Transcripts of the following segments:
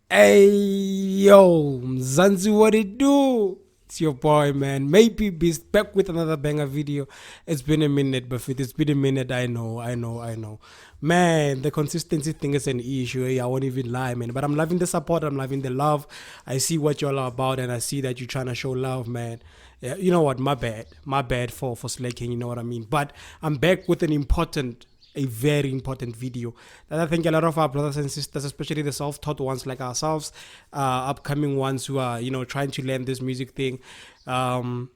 Hey, yo, Mzanzi, what it do? It's your boy, man. Maybe Beast back with another banger video. It's been a minute, but it's been a minute. I know. Man, the consistency thing is an issue. I won't even lie, man. But I'm loving the support. I'm loving the love. I see what y'all are about, and I see that you're trying to show love, man. Yeah, you know what? My bad for slacking. You know what I mean. But I'm back with a very important video that I think a lot of our brothers and sisters, especially the self-taught ones like ourselves, upcoming ones who are trying to learn this music thing, are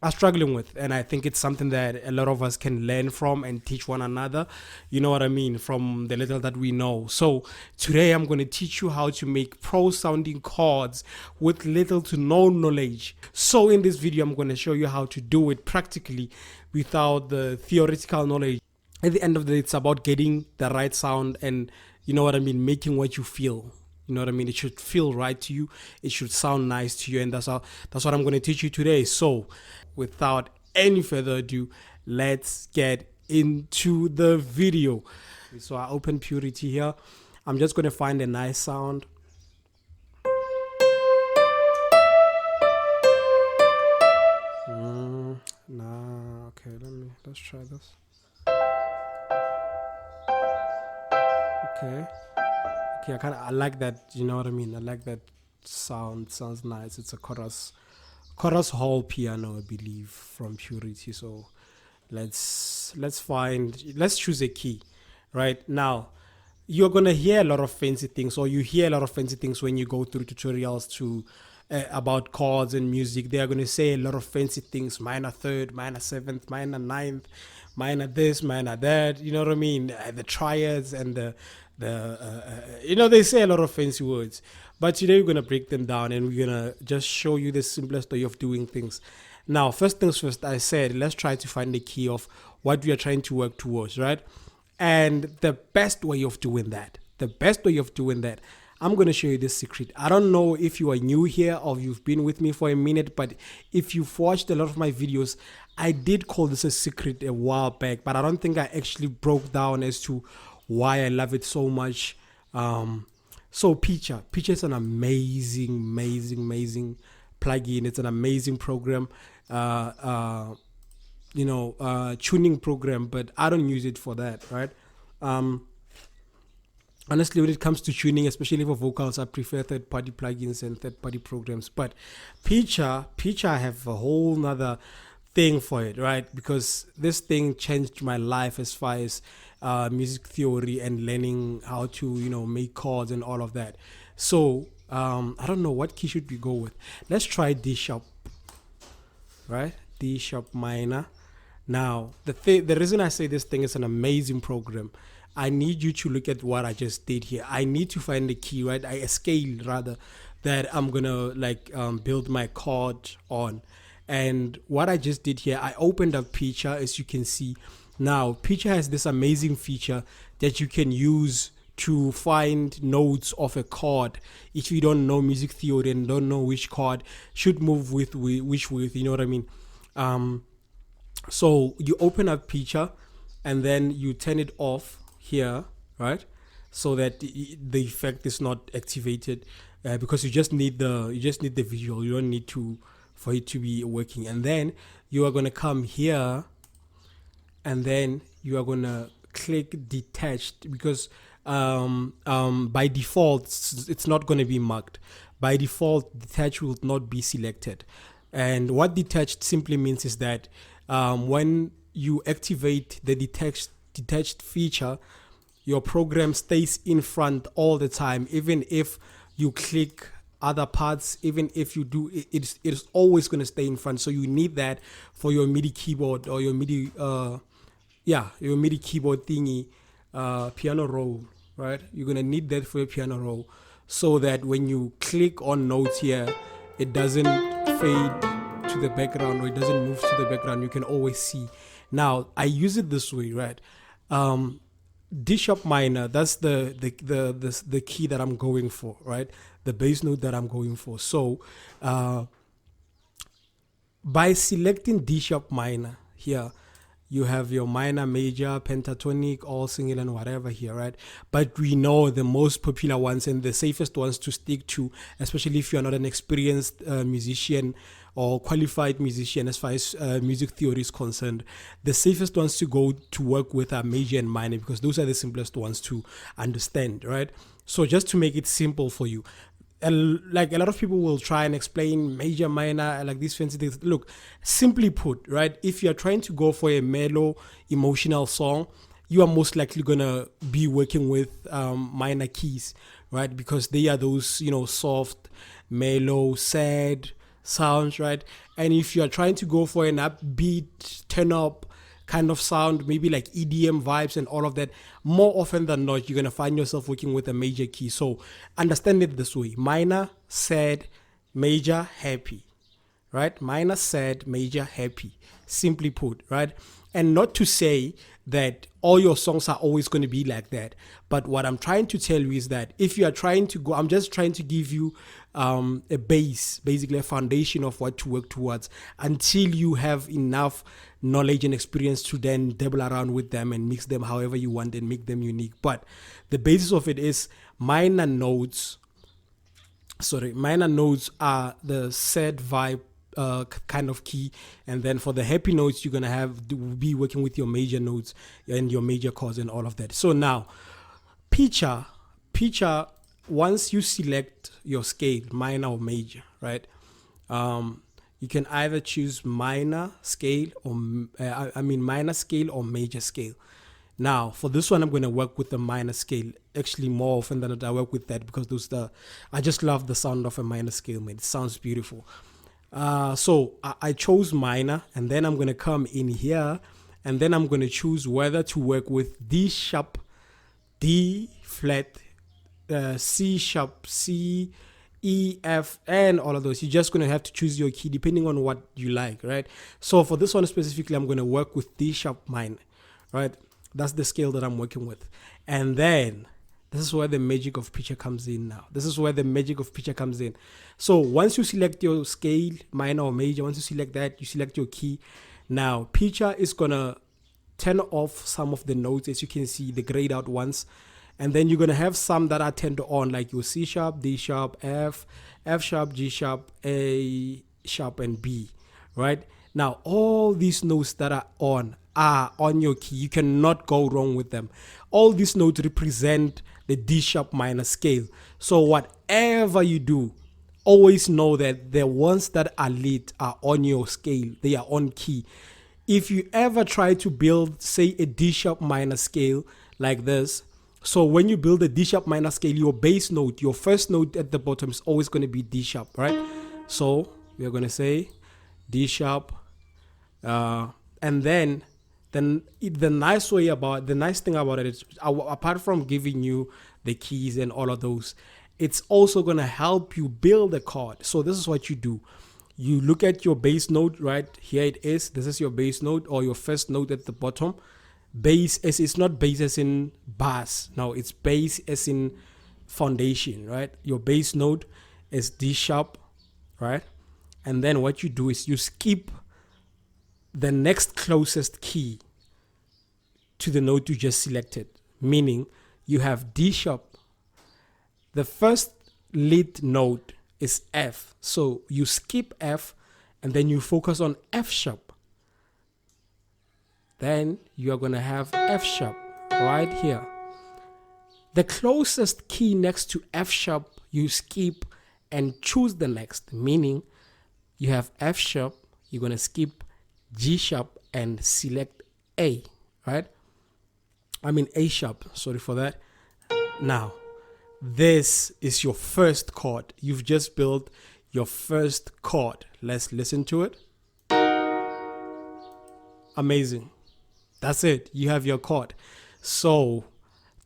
struggling with. And I think it's something that a lot of us can learn from and teach one another. You know what I mean? From the little that we know. So today I'm going to teach you how to make pro-sounding chords with little to no knowledge. So in this video, I'm going to show you how to do it practically without the theoretical knowledge. At the end of the day, it's about getting the right sound and, you know what I mean, making what you feel. You know what I mean? It should feel right to you. It should sound nice to you, and that's what I'm going to teach you today. So, without any further ado, let's get into the video. So I open Purity here. I'm just going to find a nice sound. Nah, okay, let's try this. Okay. I like that. You know what I mean. I like that sound. Sounds nice. It's a chorus hall piano, I believe, from Purity. So let's choose a key. Right now, you're gonna hear a lot of fancy things, or you hear a lot of fancy things when you go through tutorials to about chords and music. They are gonna say a lot of fancy things: minor third, minor seventh, minor ninth, minor this, minor that. You know what I mean? The triads and they say a lot of fancy words. But today we're gonna break them down, and we're gonna just show you the simplest way of doing things. Now, first things first, I said let's try to find the key of what we are trying to work towards, right? And the best way of doing that, I'm going to show you this secret. I don't know if you are new here or you've been with me for a minute, but if you've watched a lot of my videos, I did call this a secret a while back, but I don't think I actually broke down as to why I love it so much. So Picha is an amazing plugin. It's an amazing program. Tuning program, but I don't use it for that, right? Honestly, when it comes to tuning, especially for vocals, I prefer third-party plugins and third-party programs. But Picha, I have a whole nother thing for it, right? Because this thing changed my life as far as music theory and learning how to, make chords and all of that. So I don't know, what key should we go with? Let's try D sharp, right? D sharp minor. Now, the reason I say this thing is an amazing program, I need you to look at what I just did here. I need to find the key, right? A scale rather, that I'm gonna build my chord on. And what I just did here, I opened up Picha, as you can see. Now, Picha has this amazing feature that you can use to find notes of a chord if you don't know music theory and don't know which chord should move with which with, you know what I mean? So you open up Picha and then you turn it off here, right? So that the effect is not activated, because you just need the visual. You don't need to for it to be working. And then you are gonna come here, and then you are gonna click detached, because by default it's not gonna be marked. By default, detached will not be selected. And what detached simply means is that when you activate the detached feature, your program stays in front all the time, even if you click other parts, even if you do it's always going to stay in front. So you need that for your MIDI keyboard, or your MIDI your MIDI keyboard thingy, piano roll, right? You're going to need that for your piano roll, so that when you click on notes here, it doesn't fade to the background, or it doesn't move to the background. You can always see. Now I use it this way, right? D sharp minor, that's the key that I'm going for, right? The bass note that I'm going for. So by selecting D sharp minor here, you have your minor, major, pentatonic, all single and whatever here, right? But we know the most popular ones and the safest ones to stick to, especially if you're not an experienced musician or qualified musician as far as music theory is concerned, the safest ones to go to work with are major and minor, because those are the simplest ones to understand, right? So just to make it simple for you, like a lot of people will try and explain major, minor, like these fancy things. Look, simply put, right, if you're trying to go for a mellow emotional song, you are most likely gonna be working with minor keys, right? Because they are those, you know, soft, mellow, sad sounds, right? And if you're trying to go for an upbeat, turn up kind of sound, maybe like EDM vibes and all of that, more often than not, you're going to find yourself working with a major key. So understand it this way: minor, sad, major, happy, right? Minor, sad, major, happy. Simply put, right? And not to say that all your songs are always going to be like that. But what I'm trying to tell you is that if you are trying to go, I'm just trying to give you a base, basically a foundation of what to work towards until you have enough knowledge and experience to then dabble around with them and mix them however you want and make them unique. But the basis of it is minor notes. Minor notes are the sad vibe kind of key, and then for the happy notes, you're gonna have to be working with your major notes and your major chords and all of that. So now, picture, once you select your scale, minor or major, right? You can either choose minor scale or minor scale or major scale. Now, for this one, I'm going to work with the minor scale. Actually, more often than not, I work with that because I just love the sound of a minor scale, man. It sounds beautiful. So I chose minor, and then I'm going to come in here, and then I'm going to choose whether to work with D sharp, D flat, C sharp, C, E, F, and all of those. You're just going to have to choose your key depending on what you like, right? So for this one specifically, I'm going to work with D sharp minor, right? That's the scale that I'm working with. And then this is where the magic of picture comes in now. This is where the magic of picture comes in. So once you select your scale, minor or major, once you select that, you select your key. Now, picture is going to turn off some of the notes, as you can see, the grayed out ones. And then you're going to have some that are turned on, like your C sharp, D sharp, F, F sharp, G sharp, A sharp, and B, right? Now, all these notes that are on your key. You cannot go wrong with them. All these notes represent the D sharp minor scale. So whatever you do, always know that the ones that are lit are on your scale. They are on key. If you ever try to build, say, a D sharp minor scale like this, so when you build a D sharp minor scale, your bass note, your first note at the bottom is always going to be D sharp, right? So we are going to say D sharp, and then the nice thing about it is, apart from giving you the keys and all of those, it's also going to help you build a chord. So this is what you do. You look at your bass note, right? Here it is. This is your bass note, or your first note at the bottom. Bass, as it's not bass as in bass. No, it's bass as in foundation, right? Your bass note is D sharp, right? And then what you do is you skip the next closest key to the note you just selected, meaning you have D sharp. The first lead note is F, so you skip F and then you focus on F sharp. Then you are going to have F sharp right here. The closest key next to F sharp you skip and choose the next, meaning you have F sharp, you're going to skip G sharp and select A, right? A sharp, sorry for that. Now, this is your first chord. You've just built your first chord. Let's listen to it. Amazing. That's it. You have your chord. So,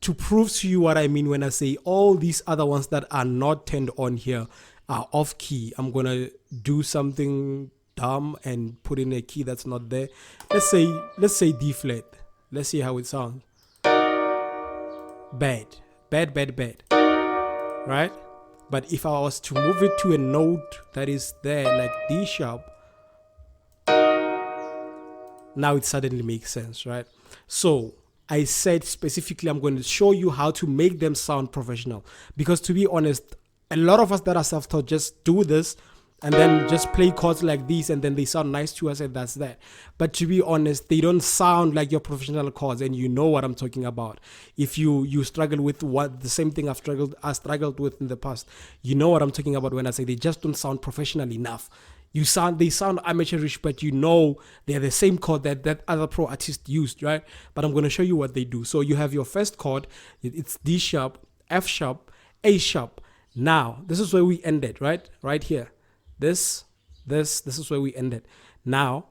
to prove to you what I mean when I say all these other ones that are not turned on here are off key, I'm going to do something dumb and put in a key that's not there. Let's say D flat. Let's see how it sounds. Bad. Right? But if I was to move it to a note that is there, like D sharp, Now it suddenly makes sense, right? So I said specifically I'm going to show you how to make them sound professional, because to be honest, a lot of us that are self-taught just do this and then just play chords like these, and then they sound nice to us, and that's that. But to be honest, they don't sound like your professional chords, and you know what I'm talking about. If you struggle with what the same thing I struggled with in the past, you know what I'm talking about when I say they just don't sound professional enough. They sound amateurish, but you know they're the same chord that other pro artists used, right? But I'm going to show you what they do. So you have your first chord, it's D sharp, F sharp, A sharp. Now this is where we ended, right? Right here. This is where we ended. Now,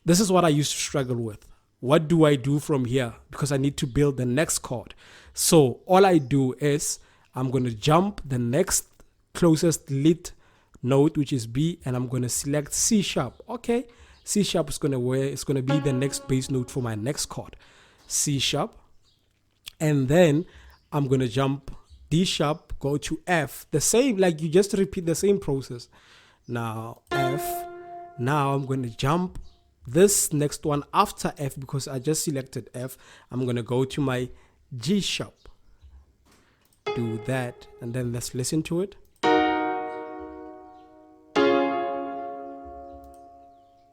this is what I used to struggle with. What do I do from here? Because I need to build the next chord. So all I do is I'm going to jump the next closest lead note, which is B, and I'm going to select C sharp. Okay, C sharp is going to be the next bass note for my next chord. C sharp. And then I'm going to jump D sharp, go to F. The same, like you just repeat the same process. Now F. Now I'm going to jump this next one after F because I just selected F. I'm going to go to my G sharp. Do that, and then let's listen to it.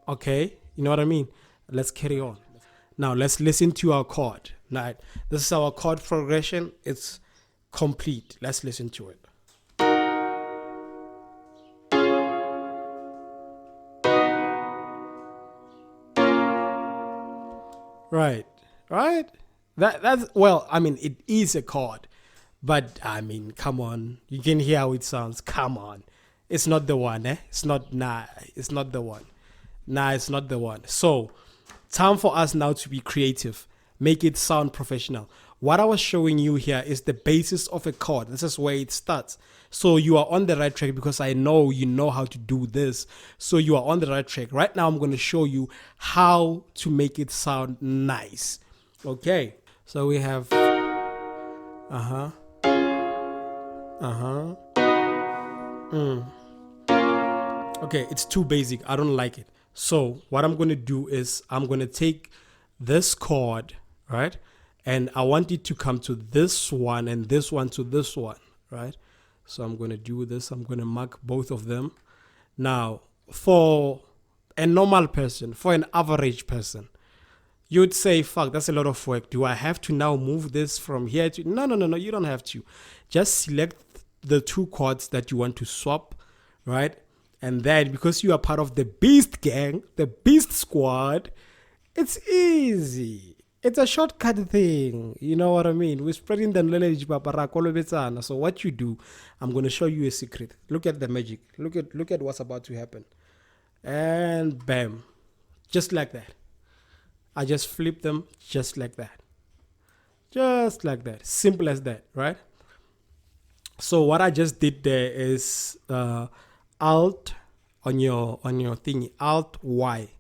Okay, you know what I mean? Let's carry on. Now let's listen to our chord. Now, this is our chord progression. It's complete. Let's listen to it. Right. That's, well, I mean, it is a chord, but I mean, come on. You can hear how it sounds. Come on. It's not the one, eh? It's not the one. It's not the one. So, time for us now to be creative. Make it sound professional. What I was showing you here is the basis of a chord. This is where it starts. So you are on the right track because I know you know how to do this. So you are on the right track. Right now I'm going to show you how to make it sound nice. Okay. So we have Okay, it's too basic. I don't like it. So what I'm going to do is I'm going to take this chord, right? And I want it to come to this one and this one to this one, right? So I'm going to do this. I'm going to mark both of them. Now, for a normal person, for an average person, you'd say, fuck, that's a lot of work. Do I have to now move this from here to... No, you don't have to. Just select the two chords that you want to swap, right? And then, because you are part of the Beast Gang, the Beast Squad, it's easy. It's a shortcut thing. You know what I mean? We're spreading the knowledge. So what you do, I'm going to show you a secret. Look at the magic. Look at what's about to happen. And bam. Just like that. I just flip them just like that. Just like that. Simple as that, right? So what I just did there is Alt on your thingy. Alt Y.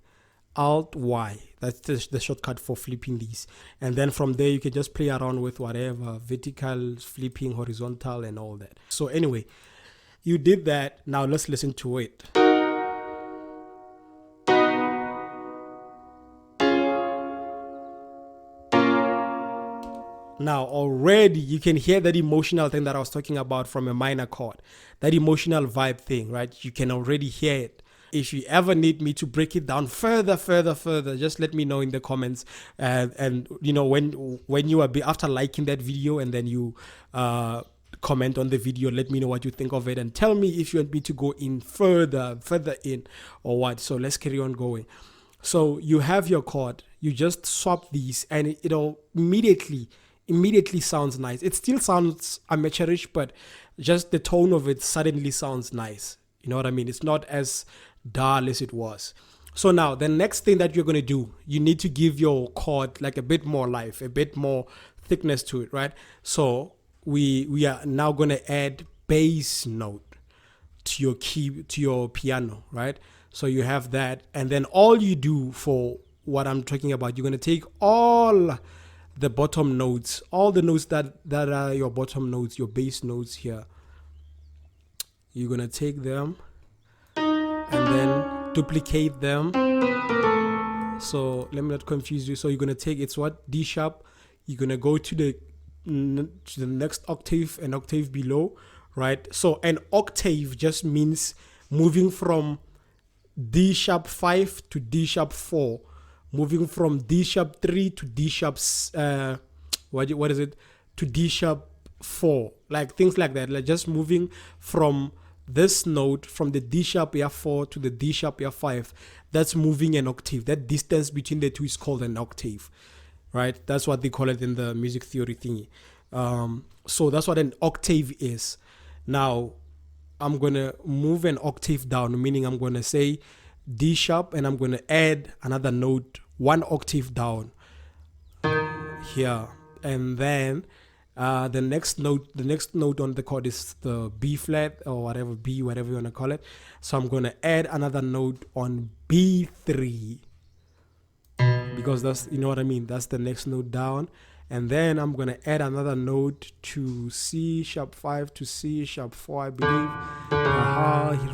Alt Y. That's the shortcut for flipping these. And then from there, you can just play around with whatever, vertical, flipping, horizontal, and all that. So anyway, you did that. Now let's listen to it. Now already you can hear that emotional thing that I was talking about from a minor chord. That emotional vibe thing, right? You can already hear it. If you ever need me to break it down further, just let me know in the comments. And you know, when you are after liking that video and then you comment on the video, let me know what you think of it and tell me if you want me to go in further in or what. So let's carry on going. So you have your chord, you just swap these and it'll immediately sounds nice. It still sounds amateurish, but just the tone of it suddenly sounds nice. You know what I mean? It's not as dull as it was. So now the next thing that you're going to do, you need to give your chord like a bit more life, a bit more thickness to it, right? So we are now going to add bass note to your key, to your piano, right? So you have that, and then all you do for what I'm talking about, you're going to take all the bottom notes, all the notes that are your bottom notes, your bass notes here. You're going to take them and then duplicate them So let me not confuse you. So you're gonna take, it's what, D sharp. You're gonna go to the next octave, an octave below, right? So an octave just means moving from D sharp 5 to D sharp 4, moving from D sharp 3 to D sharp what is it, to D sharp 4, like things like that, like just moving from this note, from the D sharp F4 to the D sharp F5. That's moving an octave. That distance between the two is called an octave, right? That's what they call it in the music theory thingy. So that's what an octave is. Now I'm gonna move an octave down, meaning I'm gonna say D sharp and I'm gonna add another note 1 octave down here, and then the next note on the chord is the B flat or whatever, B, whatever you want to call it. So I'm going to add another note on B3, because that's, you know what I mean, that's the next note down. And then I'm going to add another note to C sharp 5 to C sharp 4, I believe,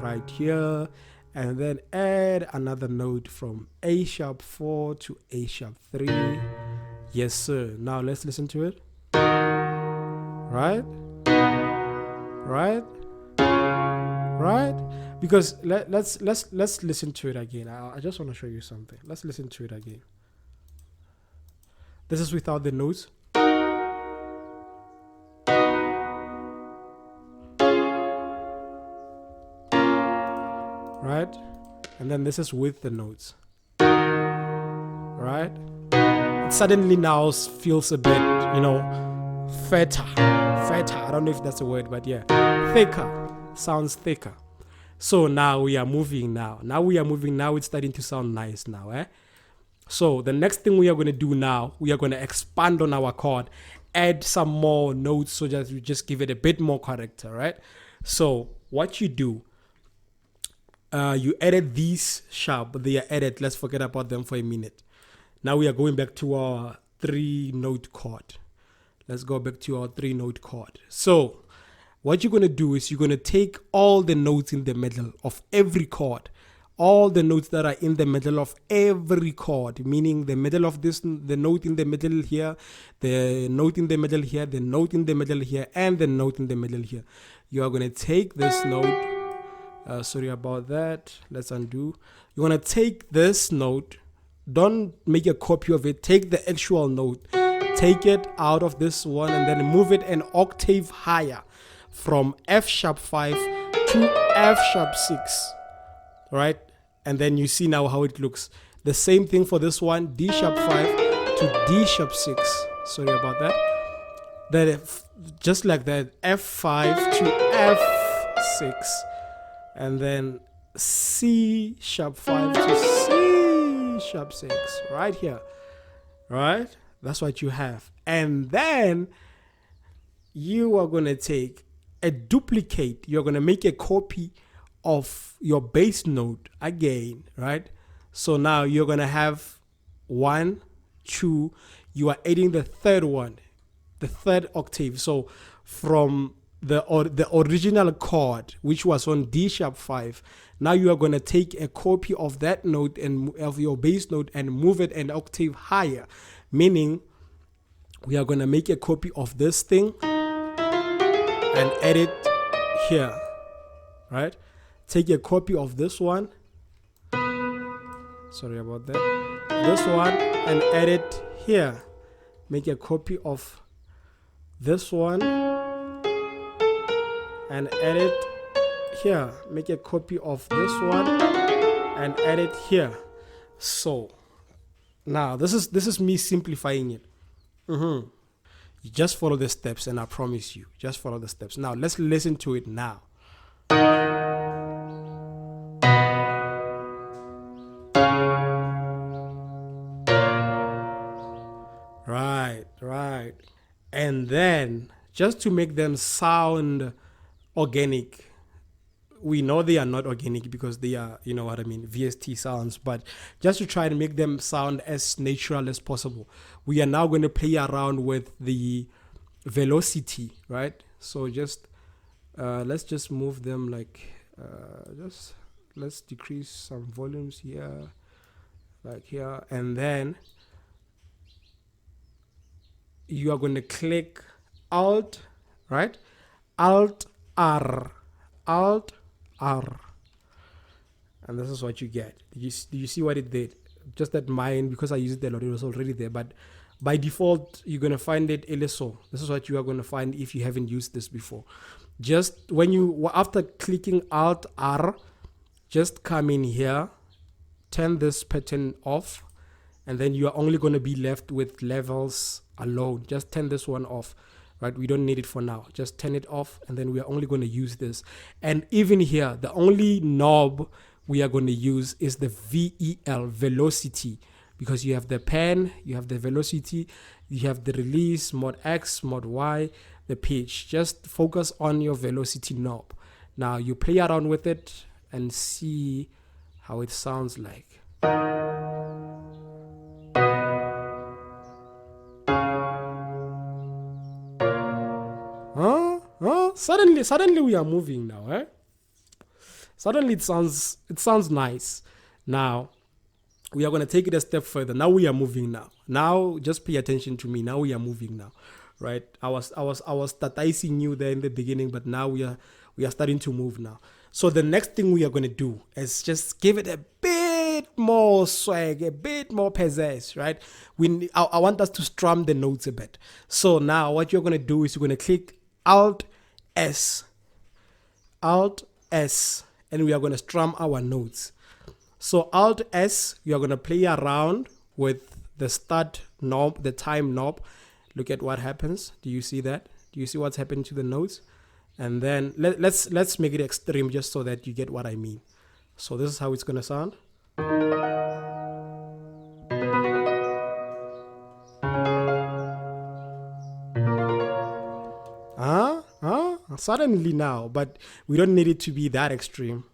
right here. And then add another note from A sharp 4 to A sharp 3. Yes, sir. Now let's listen to it. Right? Because let's listen to it again. I just want to show you something. Let's listen to it again. This is without the notes. Right? And then this is with the notes. Right? It suddenly now feels a bit, you know, fatter. I don't know if that's a word, but yeah, thicker. Sounds thicker. So now we are moving now. Now it's starting to sound nice now, eh? So the next thing we are going to do now, we are going to expand on our chord, add some more notes so that we just give it a bit more character, right? So what you do, you edit these sharp, they are added. Let's forget about them for a minute. Now we are going back to our 3-note chord. Let's go back to our 3-note chord. So what you're going to do is you're going to take all the notes in the middle of every chord, all the notes that are in the middle of every chord, meaning the middle of this, the note in the middle here, the note in the middle here, the note in the middle here, and the note in the middle here. You are going to take this note. Sorry about that. Let's undo. You want to take this note. Don't make a copy of it. Take the actual note. Take it out of this one and then move it an octave higher from F sharp 5 to F sharp 6. Right? And then you see now how it looks. The same thing for this one, D sharp 5 to D sharp 6. Sorry about that. Then just like that, F5 to F6. And then C sharp 5 to C sharp 6. Right here. Right? That's what you have. And then you are going to take a duplicate. You're going to make a copy of your bass note again, right? So now you're going to have 1, 2. You are adding the third one, the third octave. So from the original chord, which was on D sharp 5, now you are going to take a copy of that note and of your bass note and move it an octave higher. Meaning, we are going to make a copy of this thing and add it here, right? Take a copy of this one. Sorry about that. This one and add it here. Make a copy of this one and add it here. Make a copy of this one and add it here. So now this is me simplifying it. You just follow the steps and I promise you, just follow the steps. Now let's listen to it now. Right. And then just to make them sound organic, we know they are not organic because they are, you know what I mean, VST sounds, but just to try to make them sound as natural as possible, we are now going to play around with the velocity, right? So just let's just move them like let's decrease some volumes here. like here, and then you are going to click Alt, right? Alt R, Alt R, and this is what you get. Do you see what it did? Just that mine, because I used it a lot, it was already there, but by default you're going to find it LSO. This is what you are going to find if you haven't used this before. Just when you, after clicking Alt R, just come in here, turn this pattern off, and then you are only going to be left with levels alone. Just turn this one off, right? We don't need it for now. Just turn it off, and then we are only going to use this. And even here, the only knob we are going to use is the VEL, velocity, because you have the pen, you have the velocity, you have the release, mod X, mod Y, the pitch. Just focus on your velocity knob. Now you play around with it and see how it sounds like. Suddenly we are moving now, eh? Suddenly it sounds nice. Now we are going to take it a step further. Now we are moving now. Now just pay attention to me. Now we are moving now, right? I was tataising you there in the beginning, but now we are starting to move now. So the next thing we are going to do is just give it a bit more swag, a bit more pizzazz, right? I want us to strum the notes a bit. So now what you're going to do is you're going to click Alt S, and we are going to strum our notes. So Alt S, you are going to play around with the start knob, the time knob. Look at what happens. Do you see that? Do you see what's happening to the notes? And then let's make it extreme just so that you get what I mean. So this is how it's going to sound. Suddenly now, but we don't need it to be that extreme.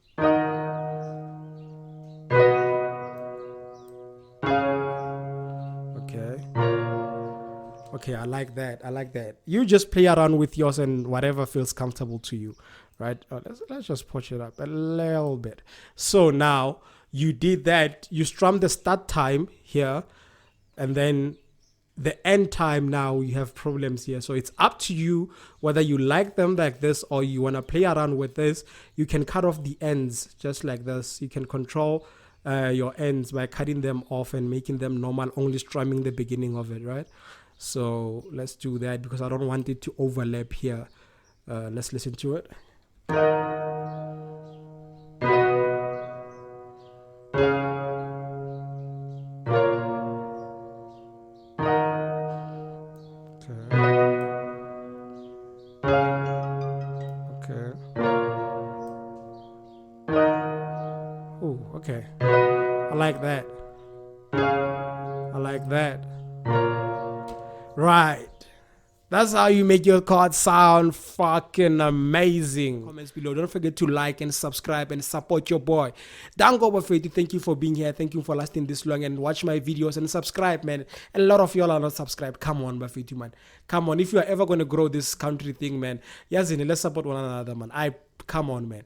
Okay, I like that. You just play around with yours and whatever feels comfortable to you, right? Let's just push it up a little bit. So now you did that. You strum the start time here, and then the end time. Now you have problems here, so it's up to you whether you like them like this or you want to play around with this. You can cut off the ends just like this. You can control your ends by cutting them off and making them normal, only strumming the beginning of it, right? So let's do that because I don't want it to overlap here. Let's listen to it. Okay. I like that. Right. That's how you make your chord sound fucking amazing. Comments below. Don't forget to like and subscribe and support your boy. Dango Bafeti, thank you for being here. Thank you for lasting this long and watch my videos and subscribe, man. A lot of y'all are not subscribed. Come on, Bafeti, man. Come on. If you are ever going to grow this country thing, man, yes, let's support one another, man. Come on, man.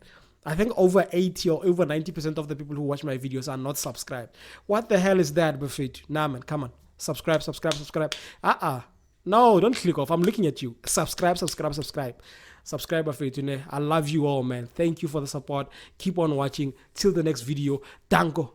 I think over 80 or over 90% of the people who watch my videos are not subscribed. What the hell is that, Bafeti? Nah, man. Come on. Subscribe. No, don't click off. I'm looking at you. Subscribe. Subscribe, Bafeti. I love you all, man. Thank you for the support. Keep on watching. Till the next video. Dango.